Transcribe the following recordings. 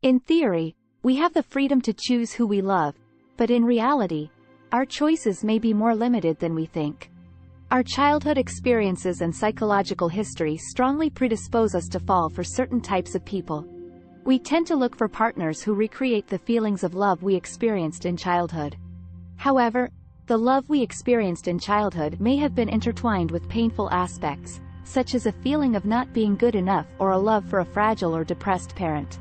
In theory, we have the freedom to choose who we love, but in reality, our choices may be more limited than we think. Our childhood experiences and psychological history strongly predispose us to fall for certain types of people. We tend to look for partners who recreate the feelings of love we experienced in childhood. However, the love we experienced in childhood may have been intertwined with painful aspects, such as a feeling of not being good enough or a love for a fragile or depressed parent.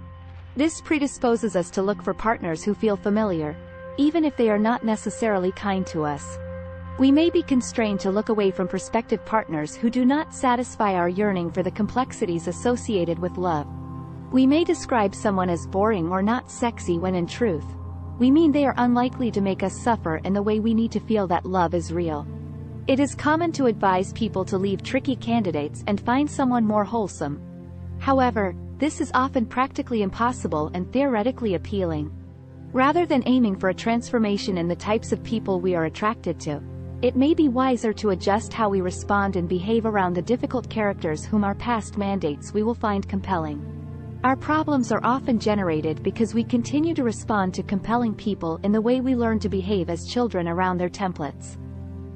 This predisposes us to look for partners who feel familiar, even if they are not necessarily kind to us. We may be constrained to look away from prospective partners who do not satisfy our yearning for the complexities associated with love. We may describe someone as boring or not sexy when in truth, we mean they are unlikely to make us suffer in the way we need to feel that love is real. It is common to advise people to leave tricky candidates and find someone more wholesome. However, this is often practically impossible and theoretically appealing. Rather than aiming for a transformation in the types of people we are attracted to, it may be wiser to adjust how we respond and behave around the difficult characters whom our past mandates we will find compelling. Our problems are often generated because we continue to respond to compelling people in the way we learn to behave as children around their templates.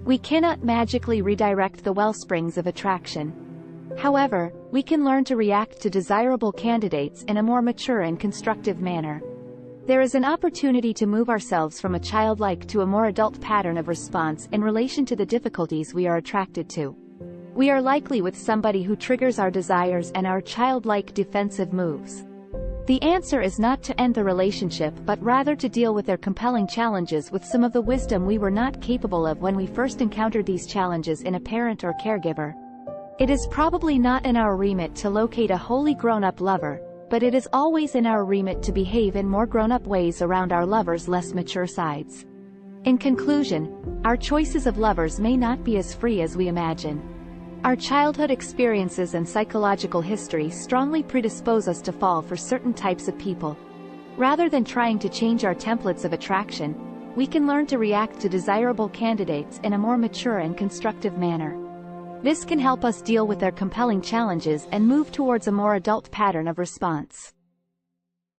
We cannot magically redirect the wellsprings of attraction. However, we can learn to react to desirable candidates in a more mature and constructive manner. There is an opportunity to move ourselves from a childlike to a more adult pattern of response in relation to the difficulties we are attracted to. We are likely with somebody who triggers our desires and our childlike defensive moves. The answer is not to end the relationship but rather to deal with their compelling challenges with some of the wisdom we were not capable of when we first encountered these challenges in a parent or caregiver. It is probably not in our remit to locate a wholly grown-up lover, but it is always in our remit to behave in more grown-up ways around our lover's less mature sides. In conclusion, our choices of lovers may not be as free as we imagine. Our childhood experiences and psychological history strongly predispose us to fall for certain types of people. Rather than trying to change our templates of attraction, we can learn to react to desirable candidates in a more mature and constructive manner. This can help us deal with their compelling challenges and move towards a more adult pattern of response.